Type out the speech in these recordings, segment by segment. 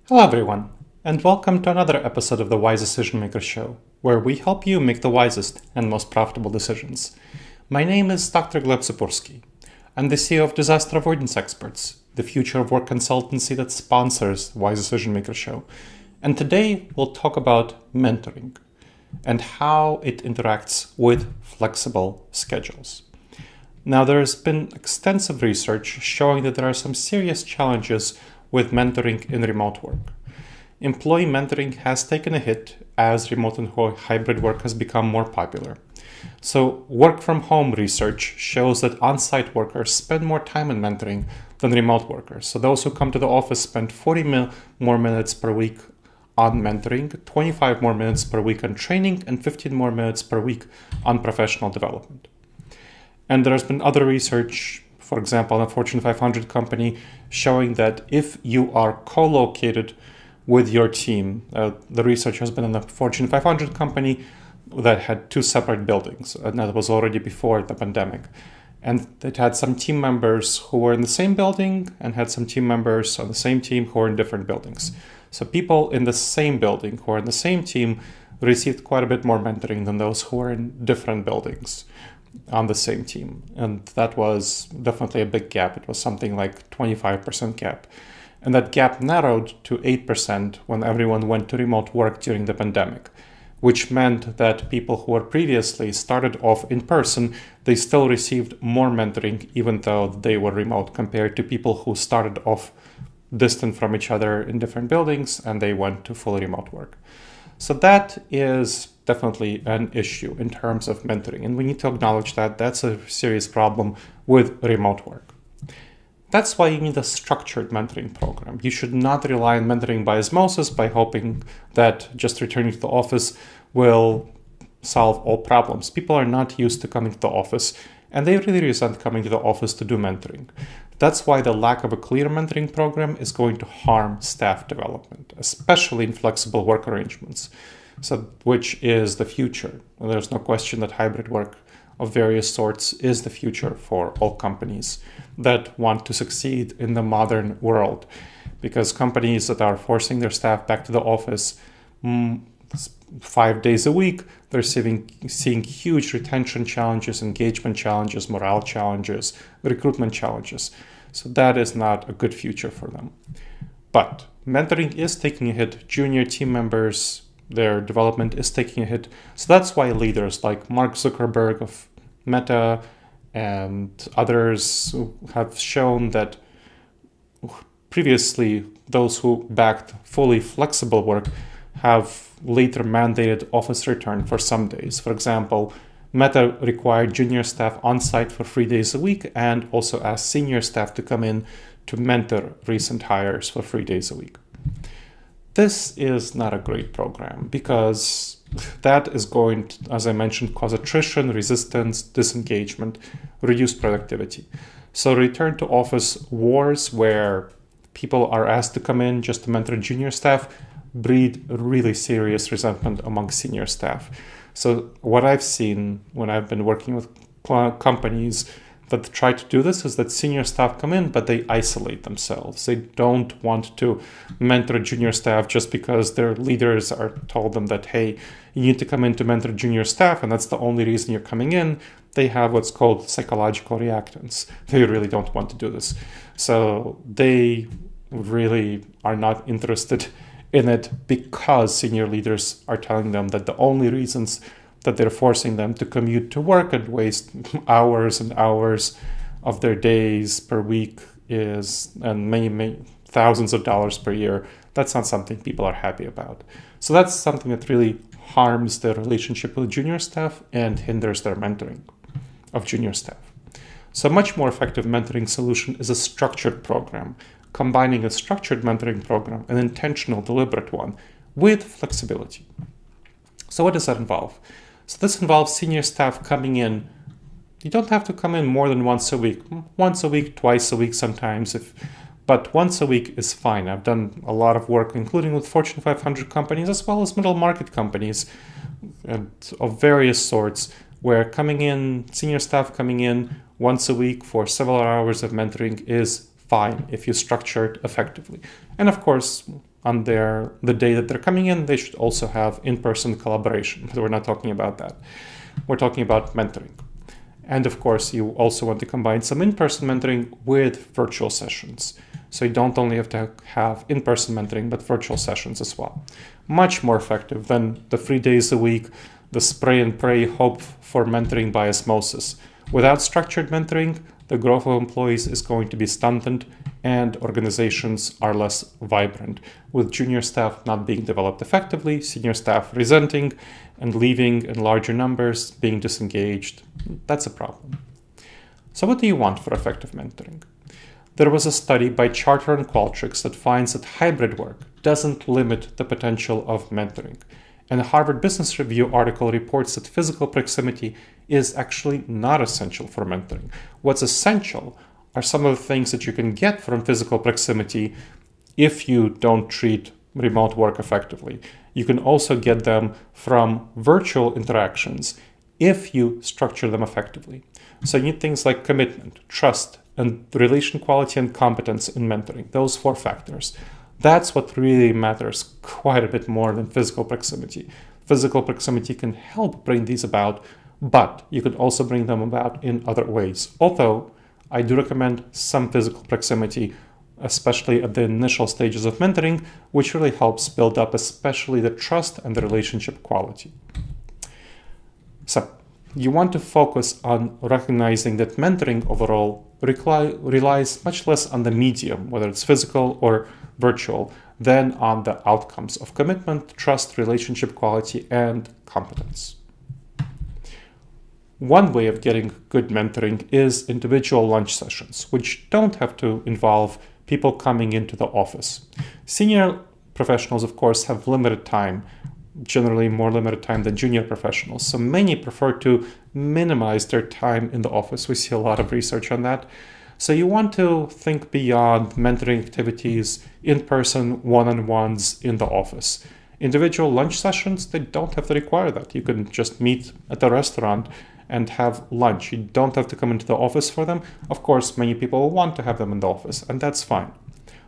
Hello everyone, and welcome to another episode of the Wise Decision Maker Show, where we help you make the wisest and most profitable decisions. My name is Dr. Gleb Tsipursky. I'm the CEO of Disaster Avoidance Experts, the future of work consultancy that sponsors the Wise Decision Maker Show. And today we'll talk about mentoring and how it interacts with flexible schedules. Now, there's been extensive research showing that there are some serious challenges with mentoring in remote work. Employee mentoring has taken a hit as remote and hybrid work has become more popular. So work from home research shows that on-site workers spend more time in mentoring than remote workers. So those who come to the office spend 40 more minutes per week on mentoring, 25 more minutes per week on training, and 15 more minutes per week on professional development. And there's been other research, for example, a Fortune 500 company showing that if you are co-located with your team, the research has been in a Fortune 500 company that had two separate buildings, and that was already before the pandemic. And it had some team members who were in the same building and had some team members on the same team who were in different buildings. So people in the same building who are in the same team received quite a bit more mentoring than those who were in different buildings on the same team. And that was definitely a big gap. It was something like 25% gap. And that gap narrowed to 8% when everyone went to remote work during the pandemic, which meant that people who were previously started off in person, they still received more mentoring even though they were remote compared to people who started off distant from each other in different buildings and they went to fully remote work. So that is definitely an issue in terms of mentoring. And we need to acknowledge that that's a serious problem with remote work. That's why you need a structured mentoring program. You should not rely on mentoring by osmosis by hoping that just returning to the office will solve all problems. People are not used to coming to the office and they really resent coming to the office to do mentoring. That's why the lack of a clear mentoring program is going to harm staff development, especially in flexible work arrangements, which is the future. There's no question that hybrid work of various sorts is the future for all companies that want to succeed in the modern world, because companies that are forcing their staff back to the office 5 days a week, they're seeing huge retention challenges, engagement challenges, morale challenges, recruitment challenges. So that is not a good future for them. But mentoring is taking a hit. Junior team members, their development is taking a hit. So that's why leaders like Mark Zuckerberg of Meta and others have shown that previously those who backed fully flexible work have later mandated office return for some days. For example, Meta required junior staff on site for 3 days a week and also asked senior staff to come in to mentor recent hires for 3 days a week. This is not a great program because that is going to, as I mentioned, cause attrition, resistance, disengagement, reduced productivity. So return to office wars where people are asked to come in just to mentor junior staff breed really serious resentment among senior staff. So what I've seen when I've been working with companies that try to do this is that senior staff come in, but they isolate themselves. They don't want to mentor junior staff just because their leaders are told them that, hey, you need to come in to mentor junior staff, and that's the only reason you're coming in. They have what's called psychological reactance. They really don't want to do this. So they really are not interested in it because senior leaders are telling them that the only reasons that they're forcing them to commute to work and waste hours and hours of their days per week and many thousands of dollars per year. That's not something people are happy about. So that's something that really harms their relationship with junior staff and hinders their mentoring of junior staff. So a much more effective mentoring solution is a structured program, combining a structured mentoring program, an intentional, deliberate one, with flexibility. So what does that involve? So this involves senior staff coming in. You don't have to come in more than once a week. Once a week, twice a week sometimes, but once a week is fine. I've done a lot of work, including with Fortune 500 companies, as well as middle market companies of various sorts, where senior staff coming in once a week for several hours of mentoring is fine if you structure it effectively. And of course, on the day that they're coming in, they should also have in-person collaboration. But we're not talking about that. We're talking about mentoring. And of course, you also want to combine some in-person mentoring with virtual sessions. So you don't only have to have in-person mentoring, but virtual sessions as well. Much more effective than the 3 days a week, the spray and pray hope for mentoring by osmosis. Without structured mentoring, the growth of employees is going to be stunted and organizations are less vibrant, with junior staff not being developed effectively, senior staff resenting and leaving in larger numbers, being disengaged. That's a problem. So what do you want for effective mentoring? There was a study by Charter and Qualtrics that finds that hybrid work doesn't limit the potential of mentoring. And a Harvard Business Review article reports that physical proximity is actually not essential for mentoring. What's essential are some of the things that you can get from physical proximity if you don't treat remote work effectively. You can also get them from virtual interactions if you structure them effectively. So you need things like commitment, trust, and relation quality and competence in mentoring, those 4 factors. That's what really matters quite a bit more than physical proximity. Physical proximity can help bring these about, but you can also bring them about in other ways. Although I do recommend some physical proximity, especially at the initial stages of mentoring, which really helps build up especially the trust and the relationship quality. So you want to focus on recognizing that mentoring overall relies much less on the medium, whether it's physical or virtual, than on the outcomes of commitment, trust, relationship quality, and competence. One way of getting good mentoring is individual lunch sessions, which don't have to involve people coming into the office. Senior professionals, of course, have limited time, generally more limited time than junior professionals. So many prefer to minimize their time in the office. We see a lot of research on that. So you want to think beyond mentoring activities, in-person one-on-ones in the office. Individual lunch sessions, they don't have to require that. You can just meet at a restaurant and have lunch. You don't have to come into the office for them. Of course, many people want to have them in the office, and that's fine.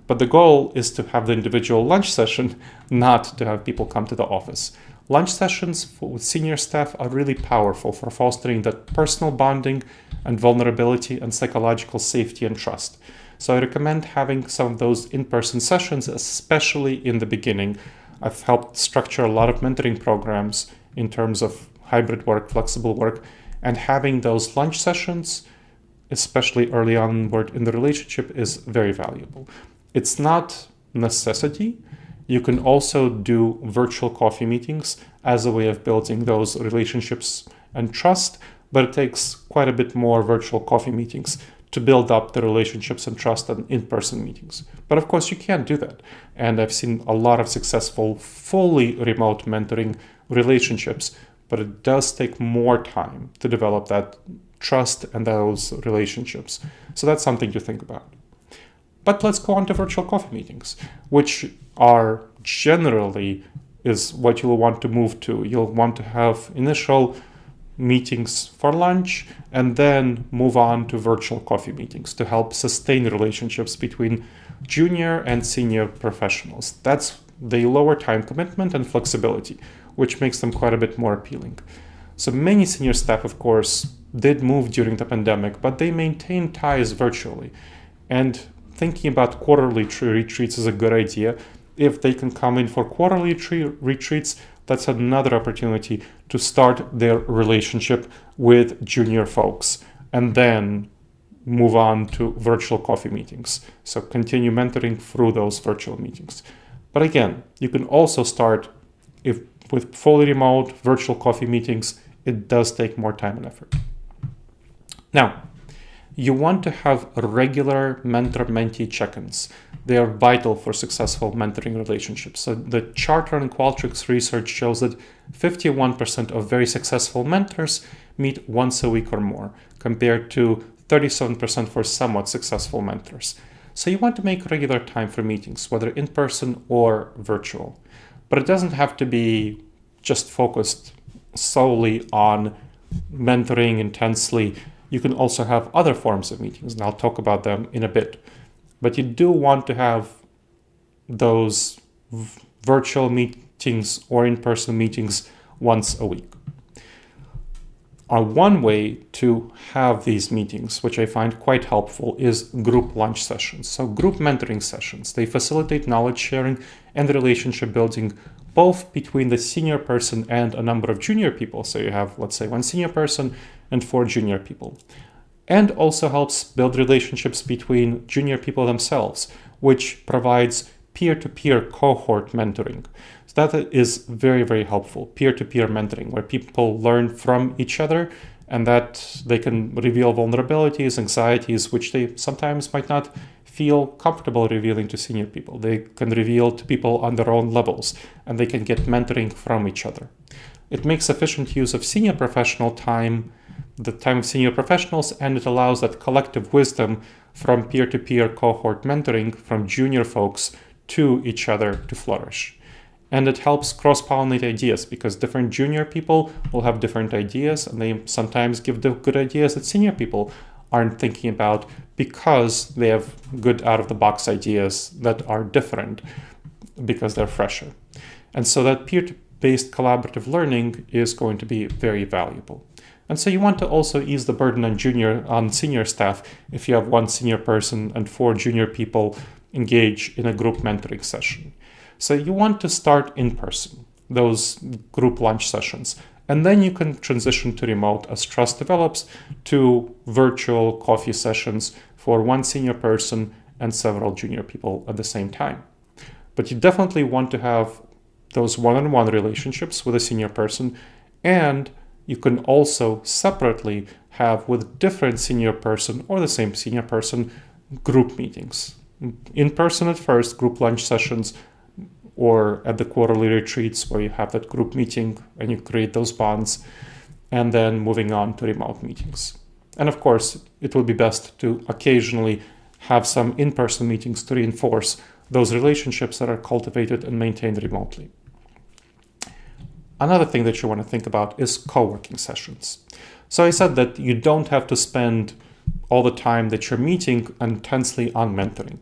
But the goal is to have the individual lunch session, not to have people come to the office. Lunch sessions with senior staff are really powerful for fostering that personal bonding and vulnerability and psychological safety and trust. So I recommend having some of those in-person sessions, especially in the beginning. I've helped structure a lot of mentoring programs in terms of hybrid work, flexible work, and having those lunch sessions, especially early on in the relationship, is very valuable. It's not necessity. You can also do virtual coffee meetings as a way of building those relationships and trust, but it takes quite a bit more virtual coffee meetings to build up the relationships and trust than in-person meetings. But of course, you can't do that. And I've seen a lot of successful, fully remote mentoring relationships, but it does take more time to develop that trust and those relationships. So that's something to think about. But let's go on to virtual coffee meetings, which are generally is what you'll want to move to. You'll want to have initial meetings for lunch and then move on to virtual coffee meetings to help sustain relationships between junior and senior professionals. That's the lower time commitment and flexibility, which makes them quite a bit more appealing. So many senior staff, of course, did move during the pandemic, but they maintain ties virtually. And thinking about quarterly retreats is a good idea. If they can come in for quarterly retreats, that's another opportunity to start their relationship with junior folks and then move on to virtual coffee meetings. So continue mentoring through those virtual meetings. But again, you can also start with fully remote virtual coffee meetings. It does take more time and effort. Now, you want to have regular mentor-mentee check-ins. They are vital for successful mentoring relationships. So the Charter and Qualtrics research shows that 51% of very successful mentors meet once a week or more, compared to 37% for somewhat successful mentors. So you want to make regular time for meetings, whether in person or virtual. But it doesn't have to be just focused solely on mentoring intensely. You can also have other forms of meetings, and I'll talk about them in a bit. But you do want to have those virtual meetings or in-person meetings once a week. One way to have these meetings, which I find quite helpful, is group lunch sessions. So group mentoring sessions. They facilitate knowledge sharing and relationship building both between the senior person and a number of junior people. So you have, let's say, one senior person and 4 junior people. And also helps build relationships between junior people themselves, which provides peer-to-peer cohort mentoring. So that is very, very helpful. Peer-to-peer mentoring, where people learn from each other and that they can reveal vulnerabilities, anxieties, which they sometimes might not feel comfortable revealing to senior people. They can reveal to people on their own levels, and they can get mentoring from each other. It makes efficient use of senior professional time, the time of senior professionals, and it allows that collective wisdom from peer-to-peer cohort mentoring from junior folks to each other to flourish. And it helps cross-pollinate ideas because different junior people will have different ideas, and they sometimes give the good ideas that senior people aren't thinking about because they have good out-of-the-box ideas that are different because they're fresher. And so that peer-based collaborative learning is going to be very valuable. And so you want to also ease the burden on senior staff if you have 1 senior person and 4 junior people engage in a group mentoring session. So you want to start in person, those group lunch sessions, and then you can transition to remote as trust develops to virtual coffee sessions for 1 senior person and several junior people at the same time. But you definitely want to have those one-on-one relationships with a senior person, and you can also separately have with different senior person or the same senior person group meetings. In person at first, group lunch sessions, or at the quarterly retreats where you have that group meeting and you create those bonds, and then moving on to remote meetings. And of course, it will be best to occasionally have some in-person meetings to reinforce those relationships that are cultivated and maintained remotely. Another thing that you want to think about is co-working sessions. So I said that you don't have to spend all the time that you're meeting intensely on mentoring.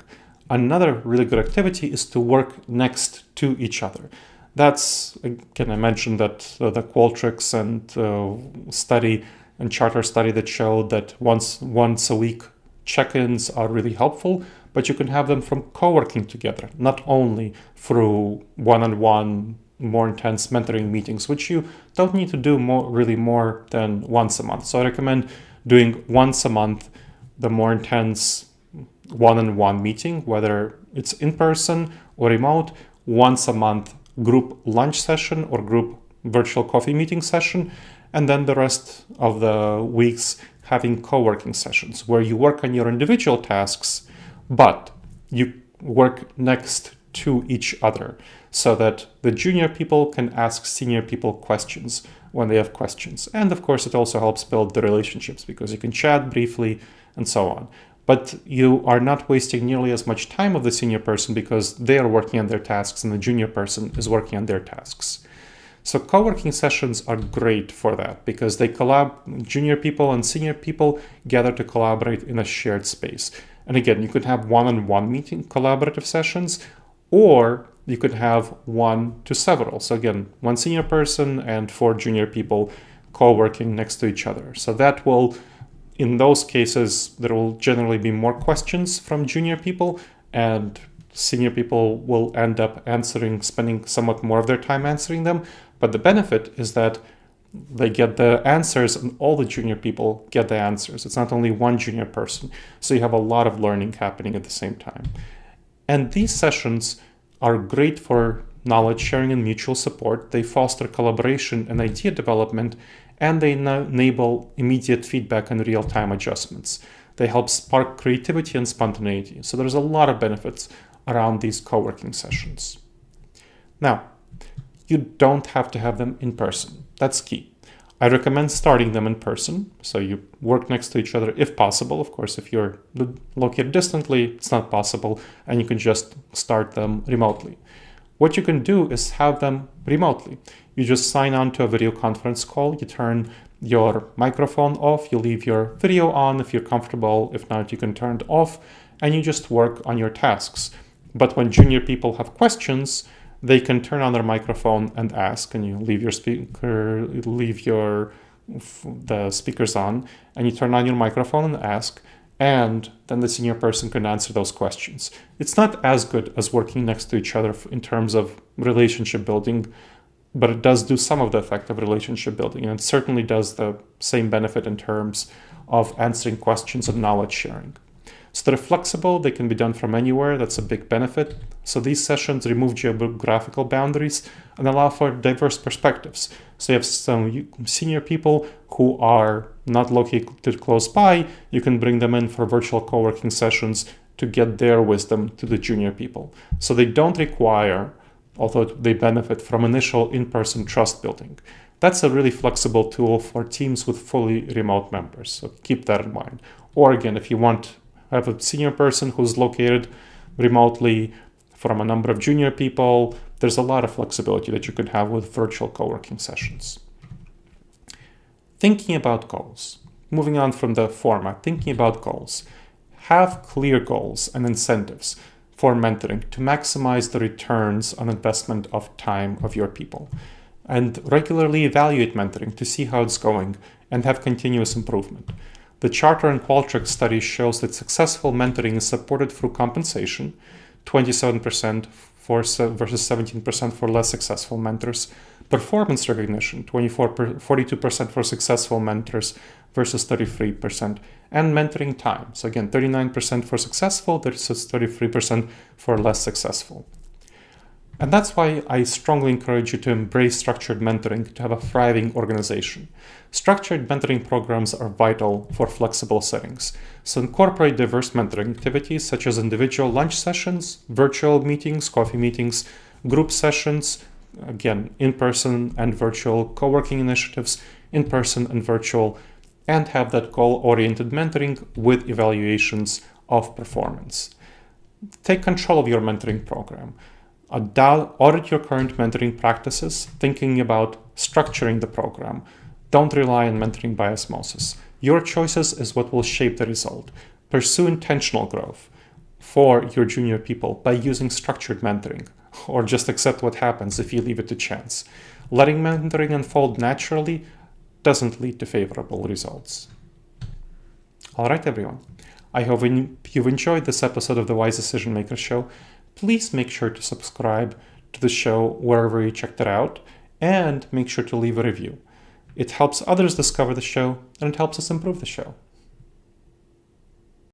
Another really good activity is to work next to each other. That's, again, I mentioned that the Qualtrics and study and charter study that showed that once a week check-ins are really helpful, but you can have them from co-working together, not only through one-on-one, more intense mentoring meetings, which you don't need to do more than once a month. So I recommend doing once a month the more intense one-on-one meeting, whether it's in person or remote, once a month group lunch session or group virtual coffee meeting session, and then the rest of the weeks having co-working sessions where you work on your individual tasks, but you work next to each other so that the junior people can ask senior people questions when they have questions. And of course, it also helps build the relationships because you can chat briefly and so on. But you are not wasting nearly as much time of the senior person because they are working on their tasks and the junior person is working on their tasks. So co-working sessions are great for that because they junior people and senior people gather to collaborate in a shared space. And again, you could have one-on-one meeting collaborative sessions, or you could have one to several. So again, 1 senior person and 4 junior people co-working next to each other. So that will, in those cases, there will generally be more questions from junior people, and senior people will end up spending somewhat more of their time answering them. But the benefit is that they get the answers and all the junior people get the answers. It's not only one junior person. So you have a lot of learning happening at the same time. And these sessions are great for knowledge sharing and mutual support. They foster collaboration and idea development, and they enable immediate feedback and real-time adjustments. They help spark creativity and spontaneity. So there's a lot of benefits around these co-working sessions. Now, you don't have to have them in person. That's key. I recommend starting them in person. So you work next to each other if possible. Of course, if you're located distantly, it's not possible, and you can just start them remotely. What you can do is have them remotely. You just sign on to a video conference call. You turn your microphone off. You leave your video on if you're comfortable. If not, you can turn it off, and you just work on your tasks. But when junior people have questions, they can turn on their microphone and ask, and you leave the speakers on, and you turn on your microphone and ask, and then the senior person can answer those questions. It's not as good as working next to each other in terms of relationship building, but it does do some of the effect of relationship building, and it certainly does the same benefit in terms of answering questions and knowledge sharing. So they're flexible, they can be done from anywhere, that's a big benefit. So these sessions remove geographical boundaries and allow for diverse perspectives. So you have some senior people who are not located close by, you can bring them in for virtual co-working sessions to get their wisdom to the junior people. So they don't require, although they benefit from initial in-person trust building. That's a really flexible tool for teams with fully remote members, so keep that in mind. Or again, if you want have a senior person who's located remotely from a number of junior people, there's a lot of flexibility that you could have with virtual co-working sessions. Thinking about goals. Moving on from the format, thinking about goals. Have clear goals and incentives for mentoring to maximize the returns on investment of time of your people. And regularly evaluate mentoring to see how it's going and have continuous improvement. The Charter and Qualtrics study shows that successful mentoring is supported through compensation, 27% versus 17% for less successful mentors, performance recognition, 42% for successful mentors versus 33%, and mentoring time. So again, 39% for successful versus 33% for less successful. And that's why I strongly encourage you to embrace structured mentoring to have a thriving organization. Structured mentoring programs are vital for flexible settings. So incorporate diverse mentoring activities such as individual lunch sessions, virtual meetings, coffee meetings, group sessions, again, in-person and virtual co-working initiatives, in-person and virtual, and have that goal-oriented mentoring with evaluations of performance. Take control of your mentoring program. Audit your current mentoring practices, thinking about structuring the program. Don't rely on mentoring by osmosis. Your choices is what will shape the result. Pursue intentional growth for your junior people by using structured mentoring, or just accept what happens if you leave it to chance. Letting mentoring unfold naturally doesn't lead to favorable results. All right, everyone. I hope you've enjoyed this episode of the Wise Decision Maker Show. Please make sure to subscribe to the show wherever you checked it out, and make sure to leave a review. It helps others discover the show, and it helps us improve the show.